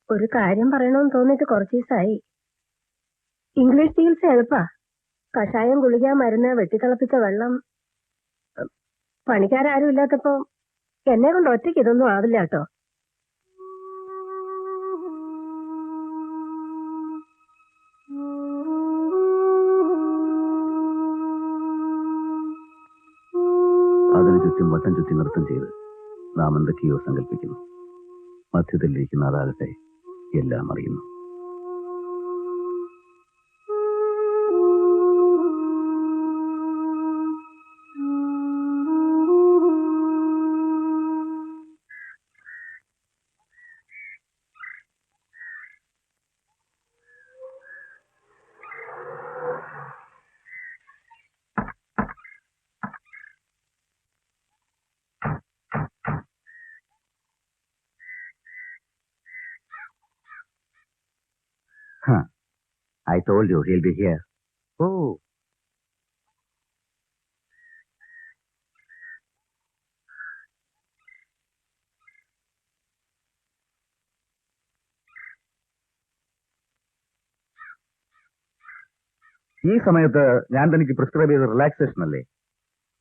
ഒരു കാര്യം പറയണമെന്ന് തോന്നിയിട്ട് കുറച്ച് ദിവസമായി. ഇംഗ്ലീഷ് ചികിത്സ എളുപ്പാ. കഷായം, ഗുളിക, മരുന്ന്, വെട്ടിത്തിളപ്പിച്ച വെള്ളം. പണിക്കാരും ഇല്ലാത്തപ്പോ എന്നെ കൊണ്ട് ഒറ്റയ്ക്ക് ഇതൊന്നും ആവില്ല കേട്ടോ. അതിനു ചുറ്റും വട്ടം ചുറ്റി നൃത്തം ചെയ്ത് നാം എന്തൊക്കെയോ സങ്കല്പിക്കുന്നു. മധ്യത്തിലിരിക്കുന്ന അതാകട്ടെ എല്ലാം അറിയുന്നു. I told you he'll be here. Oh. ഈ സമയത്ത് ഞാൻ തനിക്ക് പ്രിസ്ക്രൈബ് ചെയ്ത റിലാക്സേഷൻ അല്ലേ?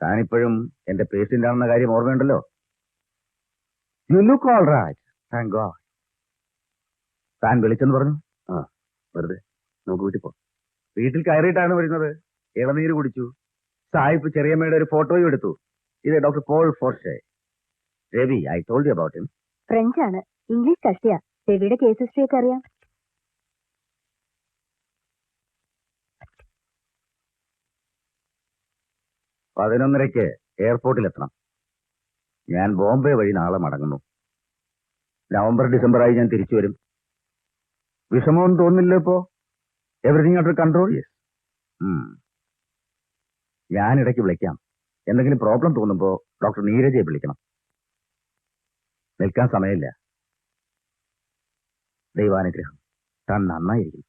താനിപ്പോഴും എന്റെ പേഷ്യന്റ് ആണെന്ന കാര്യം ഓർമ്മയുണ്ടല്ലോ. You look all right, thank god. താൻ വിളിച്ചെന്ന് പറഞ്ഞു. ആ, വെറുതെ നമുക്ക് വീട്ടിൽ പോ. വീട്ടിൽ കയറിയിട്ടാണ് വരുന്നത്. ഇളനീര് കുടിച്ചു. സായിപ്പ് ചെറിയമ്മയുടെ ഒരു ഫോട്ടോയും എടുത്തു. ഇത് doctor Paul Forsche. Ravi, I told you about him. French ആണ്, ഇംഗ്ലീഷ് കഷ്ടിയാ. രവിയുടെ കേസ് ഹിസ്റ്ററി ഒക്കെ അറിയാം. 11:30 എയർപോർട്ടിലെത്തണം. ഞാൻ ബോംബെ വഴി നാളെ മടങ്ങുന്നു. നവംബർ ഡിസംബറായി ഞാൻ തിരിച്ചു വരും. വിഷമമൊന്നും തോന്നില്ല ഇപ്പോ? Everything under control? യെസ്. ഞാൻ ഇടയ്ക്ക് വിളിക്കാം. എന്തെങ്കിലും പ്രോബ്ലം തോന്നുമ്പോ ഡോക്ടർ നീരജയെ വിളിക്കണം. നിൽക്കാൻ സമയമില്ല. ദൈവാനുഗ്രഹം. താൻ നന്നായിരിക്കും.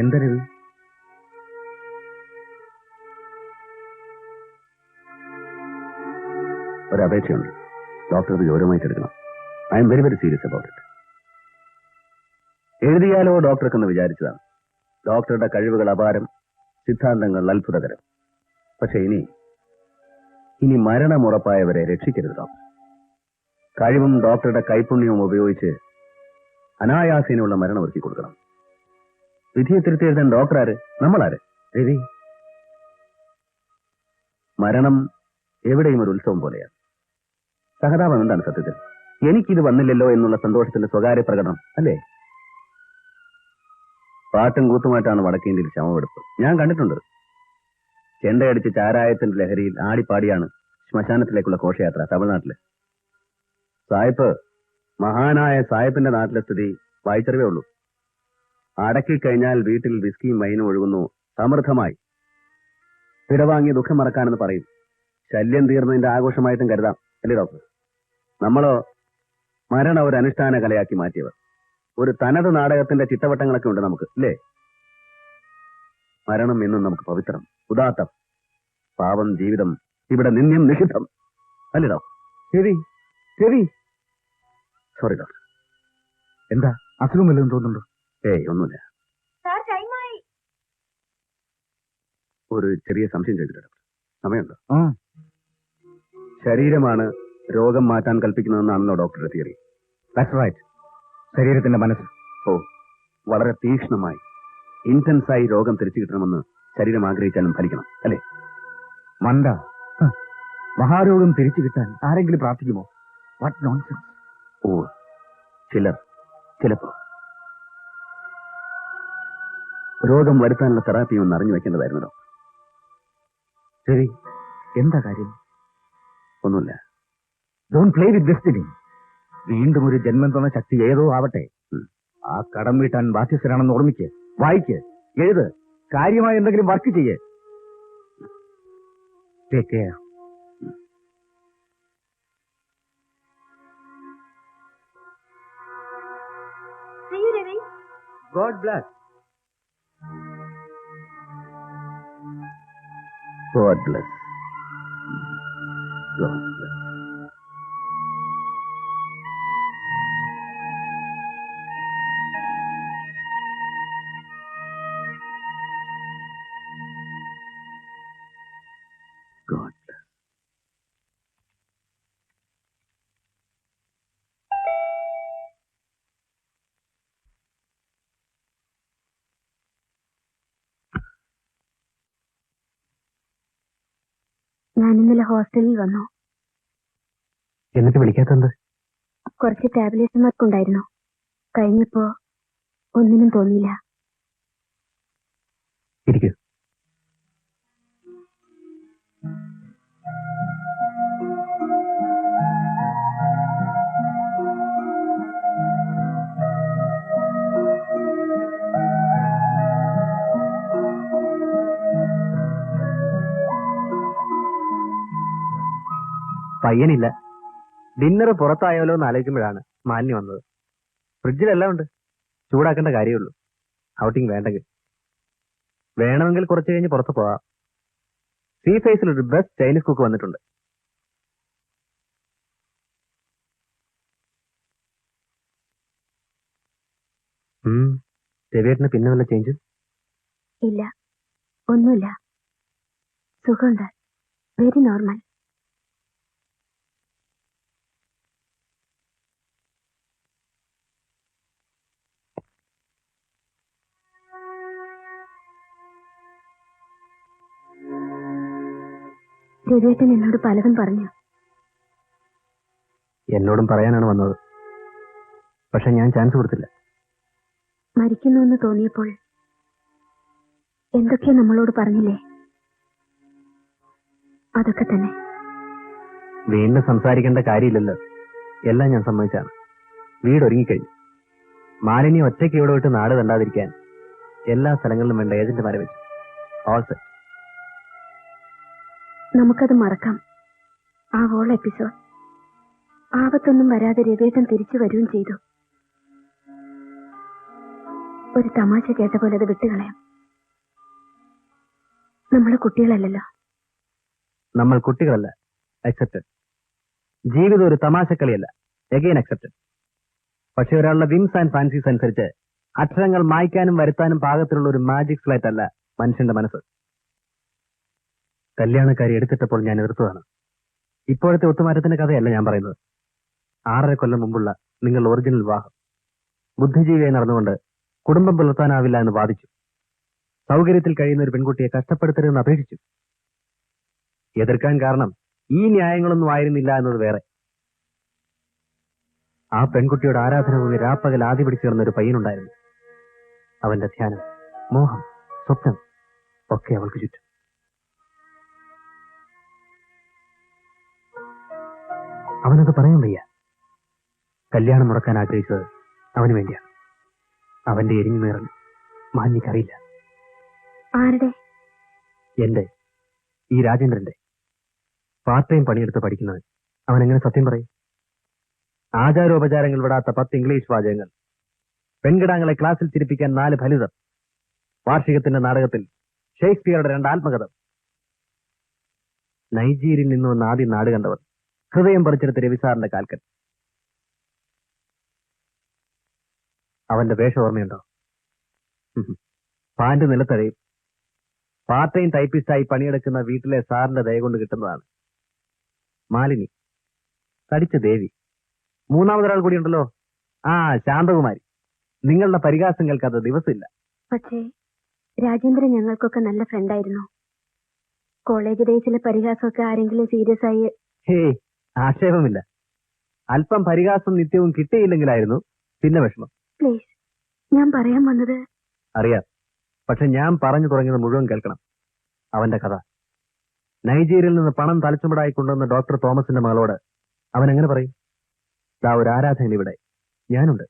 എന്താ രവി? ഒരപേക്ഷയുണ്ട്. ഡോക്ടർ ഇത് ഗൗരവമായിട്ട് എടുക്കണം. I am very serious about it. എഴുതിയാലോ ഡോക്ടർക്കെന്ന് വിചാരിച്ചതാണ്. ഡോക്ടറുടെ കഴിവുകൾ അപാരം, സിദ്ധാന്തങ്ങൾ അത്ഭുതകരം. പക്ഷെ ഇനി മരണമുറപ്പായവരെ രക്ഷിക്കരുത് ഡോക്ടർ. കഴിവും ഡോക്ടറുടെ കൈപുണ്യവും ഉപയോഗിച്ച് അനായാസേനയുള്ള മരണം ഒരുക്കി കൊടുക്കണം. വിധിയെ തിരുത്തി എഴുതാൻ ഡോക്ടർ ആര്? നമ്മളാര്? രവി. മരണം എവിടെയും ഒരു ഉത്സവം പോലെയാണ്. സഹതാപം എന്താണ് സത്യത്തിൽ? എനിക്കിത് വന്നില്ലല്ലോ എന്നുള്ള സന്തോഷത്തിന്റെ സ്വകാര്യ പ്രകടനം അല്ലേ? പാട്ടും കൂത്തുമായിട്ടാണ് വടക്കേന്ത്യയിൽ ശവമെടുപ്പ്. ഞാൻ കണ്ടിട്ടുണ്ട്. ചെണ്ടയടിച്ച് ചാരായത്തിന്റെ ലഹരിയിൽ ആടിപ്പാടിയാണ് ശ്മശാനത്തിലേക്കുള്ള ഘോഷയാത്ര തമിഴ്നാട്ടില്. സായിപ്പ്, മഹാനായ സായിപ്പിന്റെ നാട്ടിലെ സ്ഥിതി വായിച്ചറിവേ ഉള്ളൂ. അടക്കിക്കഴിഞ്ഞാൽ വീട്ടിൽ വിസ്കിയും വൈനും ഒഴുകുന്നു സമൃദ്ധമായി. പിടവാങ്ങിയ ദുഃഖം മറക്കാനെന്ന് പറയും. ശല്യം തീർന്നതിന്റെ ആഘോഷമായിട്ടും കരുതാം അല്ലേ ഡോക്ടർ? നമ്മളോ മരണം ഒരു അനുഷ്ഠാന കലയാക്കി മാറ്റിയവർ. ഒരു തനത് നാടകത്തിന്റെ ചിട്ടവട്ടങ്ങളൊക്കെ ഉണ്ട് നമുക്ക്, അല്ലേ? മരണം എന്നും നമുക്ക് പവിത്രം, ഉദാത്തം. പാവം ജീവിതം ഇവിടെ നിന്യം നിഷിദ്ധം അല്ലേ ഡോക്ടർ? ശരി ശരി. Sorry doctor. എന്താ അസുഖം വല്ലതും തോന്നുന്നുണ്ടോ? ഏയ്, ഒന്നുമില്ല. ഒരു ചെറിയ സംശയം ചോദിക്കട്ടെ ഡോക്ടർ? സമയമുണ്ടോ? ശരീരമാണ് രോഗം മാറ്റാൻ കൽപ്പിക്കുന്നതെന്നാണല്ലോ ഡോക്ടറുടെ തിയറി? That's right. ശരീരത്തിന്റെ മനസ്സ്. ഓ, വളരെ തീക്ഷ്ണമായി ഇന്റൻസായി രോഗം തിരിച്ചു കിട്ടണമെന്ന് ശരീരം ആഗ്രഹിച്ചാലും ഫലിക്കണം അല്ലേ? മണ്ട, മഹാരോഗം തിരിച്ചു കിട്ടാൻ ആരെങ്കിലും പ്രാർത്ഥിക്കുമോ? What nonsense. ഓ, ചിലപ്പോ രോഗം വരുത്താനുള്ള തെറാപ്പി ഒന്ന് അറിഞ്ഞു വെക്കേണ്ടതായിരുന്നു ഡോക്ടർ. ശരി, എന്താ കാര്യം? ഒന്നുമില്ല. Don't play with destiny. വീണ്ടും ഒരു ജന്മം തന്ന ശക്തി ഏതോ ആവട്ടെ. ആ കടം വീട്ടാൻ ബാധ്യസ്ഥരാണെന്ന് ഓർമ്മിക്ക്. വായിക്ക്, എഴുത്, കാര്യമായി എന്തെങ്കിലും വർക്ക് ചെയ്യേ. Take care. God bless. God bless. God bless. God bless. ഞാൻ ഇന്നലെ ഹോസ്റ്റലിൽ വന്നു. എന്നിട്ട് വിളിക്കാത്തത്? കുറച്ച് ടാബ്ലേറ്റ്സ് വർക്ക് ഉണ്ടായിരുന്നു. കഴിഞ്ഞപ്പോ ഒന്നിനും തോന്നിയില്ല. ഇരിക്കൂ. പയ്യനില്ല. ഡിന്നർ പുറത്തായാലോ എന്ന് ആലോചിക്കുമ്പോഴാണ് മാലിന്യം വന്നത്. ഫ്രിഡ്ജിലെല്ലാം ഉണ്ട്, ചൂടാക്കേണ്ട കാര്യമുള്ളൂ. ഔട്ടിങ് വേണ്ടെങ്കിൽ വേണമെങ്കിൽ കുറച്ച് കഴിഞ്ഞ് പുറത്ത് പോവാം. സീ ഫേസിൽ ഒരു ബെസ്റ്റ് ചൈനീസ് കുക്ക് വന്നിട്ടുണ്ട്. രവിയേട്ടന് പിന്നെ വല്ല ചേഞ്ച്? ഇല്ല, ഒന്നുമില്ല. സുഖമുണ്ട്. Very normal. രവിയേട്ടൻ എന്നോട് പലതും പറഞ്ഞു. എന്നോടും പറയാനാണ് വന്നത്, പക്ഷെ ഞാൻ ചാൻസ് കൊടുത്തില്ല. മരിക്കുന്നു എന്ന് തോന്നിയപ്പോൾ എന്തൊക്കെയോ നമ്മളോട് പറഞ്ഞില്ലേ, അതൊക്കെ തന്നെ. വീണ്ടും സംസാരിക്കേണ്ട കാര്യമില്ലല്ലോ, എല്ലാം ഞാൻ സമ്മതിച്ചാണ്. വീട് ഒരുങ്ങിക്കഴിഞ്ഞു. മാലിന്യം ഒറ്റയ്ക്ക് ഇവിടെ വിട്ട് നാട് കണ്ടാതിരിക്കാൻ എല്ലാ സ്ഥലങ്ങളിലും വേണ്ട ഏജന്റുമാരെ വെച്ചു. All set. നമുക്കത് മറക്കാം. ആ ഹോൾ എപ്പിസോഡ്. ആപത്തൊന്നും വരാതെ രവിയേട്ടൻ തിരിച്ചു വരികയും ചെയ്തു. ഒരു തമാശ കേട്ട പോലെ അത് വിട്ടുകളയാം. നമ്മള് കുട്ടികളല്ലല്ലോ. നമ്മൾ കുട്ടികളല്ല, അക്സെപ്റ്റഡ്. ജീവിതം ഒരു തമാശക്കളിയല്ല, എഗെയിൻ അക്സെപ്റ്റഡ്. പക്ഷെ ഒരാളുടെ വിംസ് ആൻഡ് ഫാൻസീസ് അനുസരിച്ച് അക്ഷരങ്ങൾ മായ്ക്കാനും വരുത്താനും പാകത്തിലുള്ള ഒരു മാജിക് ഫ്ലൈറ്റ് അല്ല മനുഷ്യന്റെ മനസ്സ്. കല്യാണക്കാരി എടുത്തിട്ടപ്പോൾ ഞാൻ എതിർത്തതാണ്. ഇപ്പോഴത്തെ ഒത്തുമാറ്റത്തിന്റെ കഥയല്ല ഞാൻ പറയുന്നത്. 6.5 കൊല്ലം മുമ്പുള്ള നിങ്ങളുടെ ഒറിജിനൽ വിവാഹം. ബുദ്ധിജീവിയായി നടന്നുകൊണ്ട് കുടുംബം പുലർത്താനാവില്ല എന്ന് വാദിച്ചു. സൗകര്യത്തിൽ കഴിയുന്ന ഒരു പെൺകുട്ടിയെ കഷ്ടപ്പെടുത്തരുതെന്ന് അപേക്ഷിച്ചു. എതിർക്കാൻ കാരണം ഈ ന്യായങ്ങളൊന്നും ആയിരുന്നില്ല എന്നത് വേറെ. ആ പെൺകുട്ടിയുടെ ആരാധന ഭൂമി രാപ്പകൽ ആദ്യ പിടിച്ചു കിടന്ന ഒരു പയ്യനുണ്ടായിരുന്നു. അവന്റെ ധ്യാനം, മോഹം, സ്വപ്നം ഒക്കെ അവൾക്ക് ചുറ്റും. അവനത് പറയാൻ വയ്യ. കല്യാണം മുടക്കാൻ ആഗ്രഹിച്ചത് അവന് വേണ്ടിയാണ്. അവന്റെ എരിഞ്ഞു നേറൽ മാലിന്യക്കറിയില്ല. ആരുടെ? എന്റെ, ഈ രാജേന്ദ്രന്റെ. പാർട്ട് ടൈം പണിയെടുത്ത് പഠിക്കുന്നവൻ. അവൻ എങ്ങനെ സത്യം പറയും? ആചാരോപചാരങ്ങൾ വിടാത്ത 10 ഇംഗ്ലീഷ് വാചകങ്ങൾ, പെൺകിടാങ്ങളെ ക്ലാസ്സിൽ ചിരിപ്പിക്കാൻ 4 ഫലിതം, വാർഷികത്തിന്റെ നാടകത്തിൽ ഷേക്സ്പിയറുടെ 2 ആത്മകഥം. നൈജീരിയയിൽ നിന്ന് വന്ന് ആദ്യം നാട് കണ്ടവർ, ഹൃദയം പറിച്ചെടുത്ത രവിസാറിന്റെ കാൽക്കൽ. അവന്റെ വേഷം ഓർമ്മയുണ്ടോ? പാന്റ് നിലത്തഴയും. പാർട്ട് ടൈം ടൈപ്പിസ്റ്റായി പണിയെടുക്കുന്ന വീട്ടിലെ സാറിന്റെ ദയ കൊണ്ട് കിട്ടുന്നതാണ്. മാലിനി, തടിച്ച ദേവി. 3-മതൊരാൾ കൂടി ഉണ്ടല്ലോ, ശാന്തകുമാരി. നിങ്ങളുടെ പരിഹാസം കേൾക്കാത്ത ദിവസമില്ല. പക്ഷേ രാജേന്ദ്രൻ ഞങ്ങൾക്കൊക്കെ നല്ല ഫ്രണ്ടായിരുന്നു. കോളേജ് ഡേയ്സിലെ പരിഹാസമൊക്കെ ആരെങ്കിലും സീരിയസ് ആയി? ഹേയ്, ആക്ഷേപമില്ല. അല്പം പരിഹാസം നിത്യവും കിട്ടിയില്ലെങ്കിലായിരുന്നു പിന്നെ വിഷമം. പ്ലീസ്, ഞാൻ പറയാൻ വന്നത്. അറിയാം, പക്ഷെ ഞാൻ പറഞ്ഞു തുടങ്ങിയത് മുഴുവൻ കേൾക്കണം. അവന്റെ കഥ. നൈജീരിയയിൽ നിന്ന് പണം തലച്ചുമടായി കൊണ്ടുവന്ന ഡോക്ടർ തോമസിന്റെ മകളോട് അവൻ എങ്ങനെ പറയും? ദാ ഒരു ആരാധകൻ ഇവിടെ, ഞാനുണ്ട്,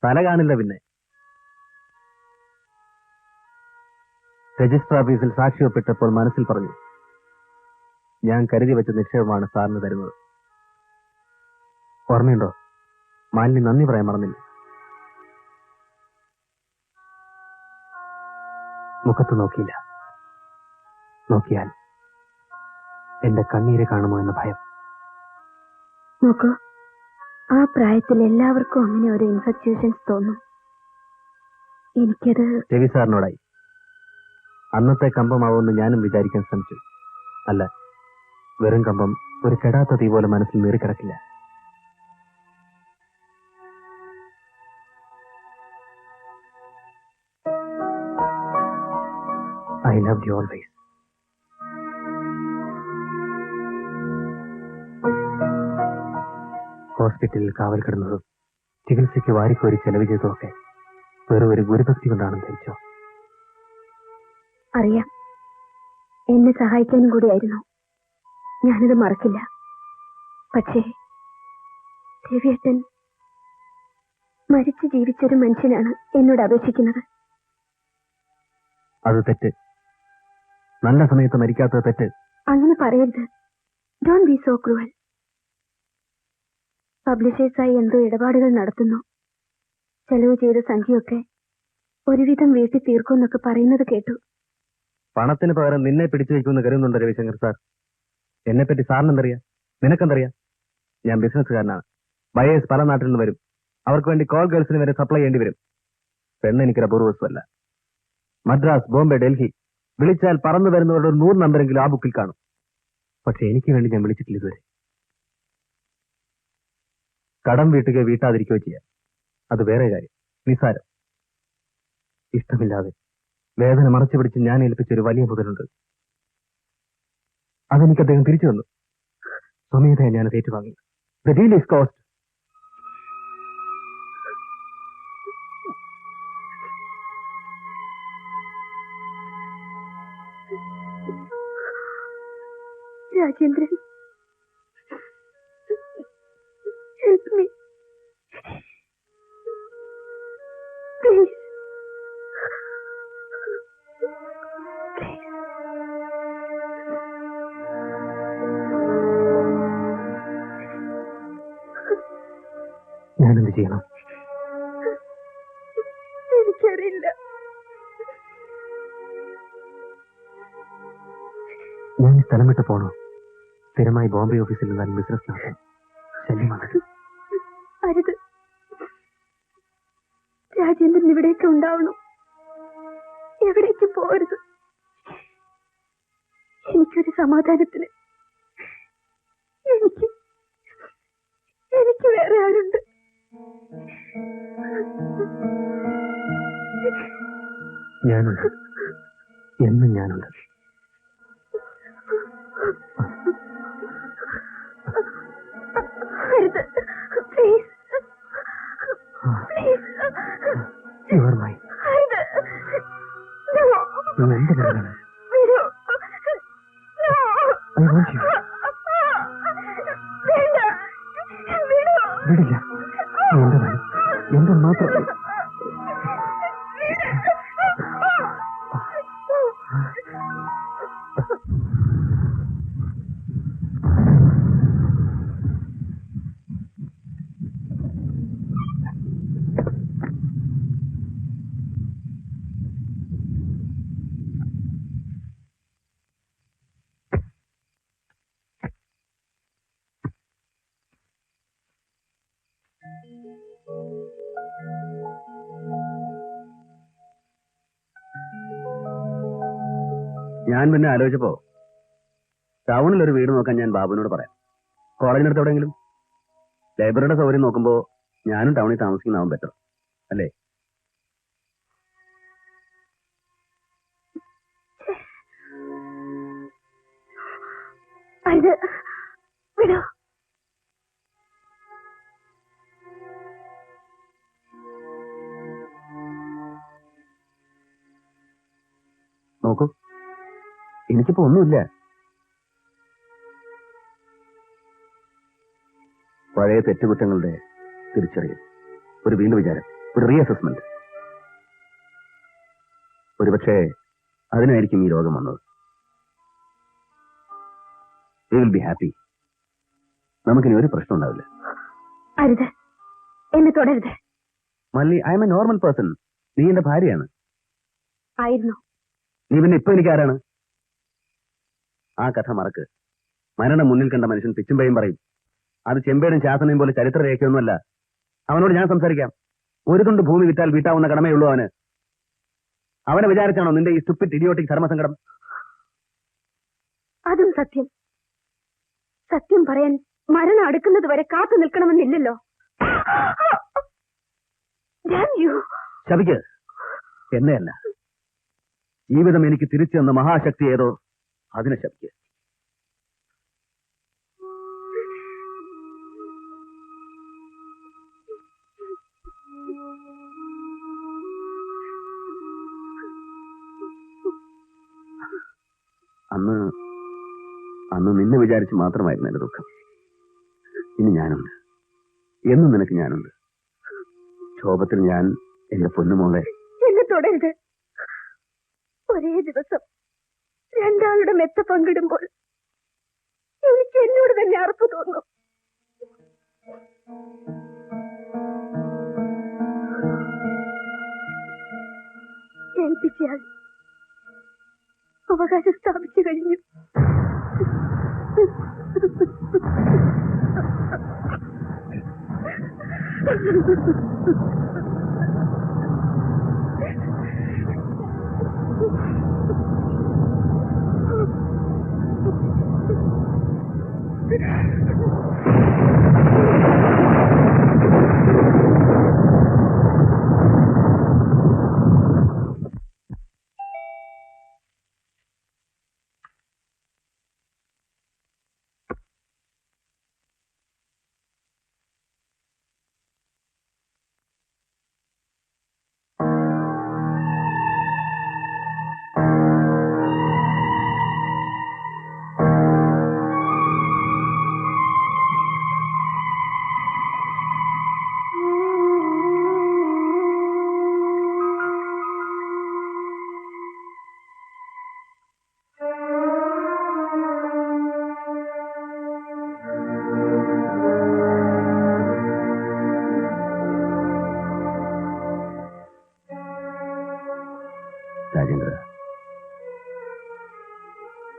തല കാണില്ല. പിന്നെ രജിസ്റ്റർ ഓഫീസിൽ സാക്ഷി ഒപ്പിട്ടപ്പോൾ മനസ്സിൽ പറഞ്ഞു, ഞാൻ കരുതി വെച്ച നിക്ഷേപമാണ് സാറിന് തരുന്നത്. ഓർമ്മയുണ്ടോ? മാലിനി നന്ദി പറയാൻ മറന്നില്ല. മുഖത്ത് നോക്കിയില്ല. നോക്കിയാൽ എന്റെ കണ്ണീര് കാണുമോ എന്ന ഭയം. നോക്കൂ, ആ പ്രായത്തിൽ എല്ലാവർക്കും അങ്ങനെ ഒരു ഇൻഫെക്ച്വേഷൻസ് തോന്നും. എനിക്കത് രവി സാറിനോടായി. അന്നത്തെ കമ്പമാവുമെന്ന് ഞാനും വിചാരിക്കാൻ ശ്രമിച്ചു. അല്ല, വെറും കമ്പം ഒരു കെടാത്ത തീ പോലെ മനസ്സിൽ നീറിക്കിടക്കില്ല. I love you always. ഹോസ്പിറ്റലിൽ കാവൽ കിടന്നതും ചികിത്സയ്ക്ക് വാരിക്കോരി ചെലവ് ചെയ്തതൊക്കെ വെറും ഒരു ഗുരുഭക്തി കൊണ്ടാണെന്ന് ധരിച്ചോ? അറിയാം, എന്നെ സഹായിക്കാനും കൂടിയായിരുന്നു. ഞാനത് മറക്കില്ല. പക്ഷേ രവിയേട്ടൻ മരിച്ചു ജീവിച്ചൊരു മനുഷ്യനാണ് എന്നോട് അപേക്ഷിക്കുന്നത്. അത് തെറ്റ്. നല്ല സമയത്ത് മരിക്കാത്തത് തെറ്റ്. അങ്ങനെ പറയരുത്. Don't be so cruel. പബ്ലിഷേഴ്സായി എന്തോ ഇടപാടുകൾ നടത്തുന്നു. ചെലവ് ചെയ്ത സംഖ്യയൊക്കെ ഒരുവിധം വീട്ടിൽ തീർക്കുമെന്നൊക്കെ പറയുന്നത് കേട്ടു. പണത്തിന് പകരം നിന്നെ പിടിച്ചു വയ്ക്കുമെന്ന് കരുതുന്നുണ്ടോ രവിശങ്കർ സാർ? എന്നെപ്പറ്റി സാറിനെന്തറിയാം? നിനക്കെന്തറിയാം? ഞാൻ ബിസിനസ്സുകാരനാണ്. ബയേഴ്സ് പല നാട്ടിൽ നിന്ന് വരും. അവർക്ക് വേണ്ടി കോൾ ഗേൾസിന് വരെ സപ്ലൈ ചെയ്യേണ്ടി വരും. പെണ്ണ് എനിക്കൊരു അപൂർവസ്വല്ല. മദ്രാസ്, ബോംബെ, ഡൽഹി വിളിച്ചാൽ പറന്നു വരുന്നവരുടെ 100 നമ്പരെങ്കിലും ആ ബുക്കിൽ കാണും. പക്ഷെ എനിക്ക് വേണ്ടി ഞാൻ വിളിച്ചിട്ടില്ല ഇതുവരെ. കടം വീട്ടുകയോ വീട്ടാതിരിക്കുകയോ ചെയ്യാം, അത് വേറെ കാര്യം, നിസ്സാരം. ഇഷ്ടമില്ലാതെ വേദന മറച്ചു പിടിച്ച് ഞാൻ ഏൽപ്പിച്ചൊരു വലിയ മുതലുണ്ട്. അതെനിക്ക് അദ്ദേഹം തിരിച്ചു തന്നു. സ്വമേധയാ ഞാനത് ഏറ്റുവാങ്ങി. The deal is cost. Rajendran, help me. Please. ഞാനെന്ത് ചെയ്യണം? എനിക്കറിയില്ല. ഞാൻ ഈ സ്ഥലം വിട്ട് പോണോ? സ്ഥിരമായി ബോംബെ ഓഫീസിൽ നിന്നാൽ ബിസിനസ് നടത്താൻ ശല്യമാണ്. അരുത്. രാജേന്ദ്രൻ ഇവിടേക്ക് ഉണ്ടാവണം. എവിടേക്ക് പോരുത്. എനിക്കൊരു സമാധാനത്തിന് എനിക്ക് വേറെ ആരുണ്ട്? ഞാനുണ്ട്, എന്നും ഞാനുണ്ട്. Please, You are mine. നീ എന്റെ മകളാണ്. I want you. വിടില്ല. നീ എന്റേതാണ്, എന്റെ മാത്രം. ഞാൻ പിന്നെ ആലോചിച്ചപ്പോ ടൗണിൽ ഒരു വീട് നോക്കാൻ ഞാൻ ബാബുവിനോട് പറയാം. കോളേജിനടുത്ത് എവിടെയെങ്കിലും. ലൈബ്രറിയുടെ സൗകര്യം നോക്കുമ്പോ ഞാനും ടൗണിൽ താമസിക്കുന്നതാവും ബെറ്റർ അല്ലേ? വിടോ. നോക്കൂ, എനിക്കിപ്പോ ഒന്നുമില്ല. പഴയ തെറ്റുകുറ്റങ്ങളുടെ തിരിച്ചറിയൽ, ഒരു വീണ്ടും വിചാരം, ഒരു റീഅസസ്മെന്റ്. ഒരുപക്ഷെ അതിനായിരിക്കും ഈ രോഗം വന്നത്. We will be happy. നമുക്കിനി ഒരു പ്രശ്നം ഉണ്ടാവില്ല. അരുത്, എന്നെ തുടരുത്. മല്ലി, I M A normal person. നീ എന്റെ ഭാര്യയാണ്. ആയിരുന്നു. നീ പിന്നെ ഇപ്പൊ എനിക്ക് ആരാണ്? ആ കഥ മറക്ക്. മരണം മുന്നിൽ കണ്ട മനുഷ്യൻ പിച്ചുമ്പയും പറയും. അത് ചെമ്പേടും ശാസനയും പോലെ ചരിത്രരേഖയൊന്നുമല്ല. അവനോട് ഞാൻ സംസാരിക്കാം. ഒരു തുണ്ട് ഭൂമി വിറ്റാൽ വീട്ടാവുന്ന കടമയുള്ളൂ അവന്. അവനെ വിചാരിച്ചാണോ നിന്റെ ഈ സ്റ്റുപ്പിഡ് ഇഡിയോട്ടിക് ധർമ്മസങ്കടം? അതും സത്യം. സത്യം പറയാൻ മരണം അടുക്കുന്നത് വരെ കാത്തു നിൽക്കണമെന്നില്ലല്ലോ. ശപിക്ക്. എന്നെയല്ല, ജീവിതം എനിക്ക് തിരിച്ചു തന്ന മഹാശക്തി ഏതോ അതിനെ ശപിക്ക്. അന്ന് നിന്നെ വിചാരിച്ച് മാത്രമായിരുന്നു എന്റെ ദുഃഖം. ഇനി ഞാനുണ്ട്, എന്നും നിനക്ക് ഞാനുണ്ട്. ക്ഷോഭത്തിൽ ഞാൻ എന്റെ പൊന്നുമോളെ. എന്നെ തുടരുത്. ഒരേ ദിവസം രണ്ടാളുടെ മെത്ത പങ്കിടുമ്പോൾ എനിക്ക് എന്നോട് തന്നെ അറപ്പ് തോന്നും. ഏൽപ്പിച്ചാൽ അവകാശം സ്ഥാപിച്ചു കഴിഞ്ഞു. രാജേന്ദ്ര,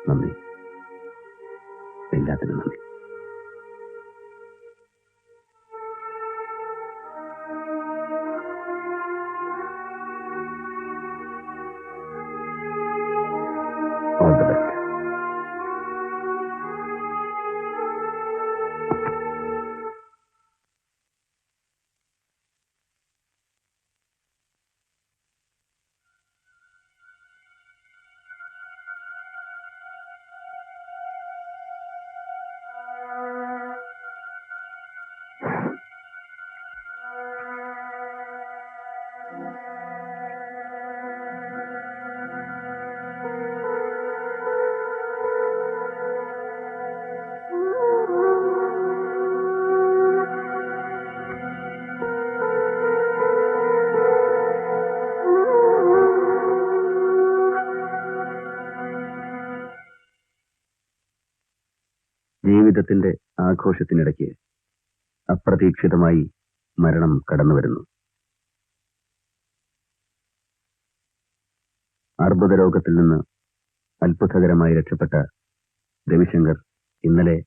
നന്ദി. എല്ലാത്തിനും നന്ദി. All the best. ജീവിതത്തിന്റെ ആഘോഷത്തിനിടയ്ക്ക് അപ്രതീക്ഷിതമായി മരണം കടന്നു വരുന്നു. അർബുദ രോഗത്തിൽ നിന്ന് അത്ഭുതകരമായി രക്ഷപ്പെട്ട രവിശങ്കർ ഇന്നലെ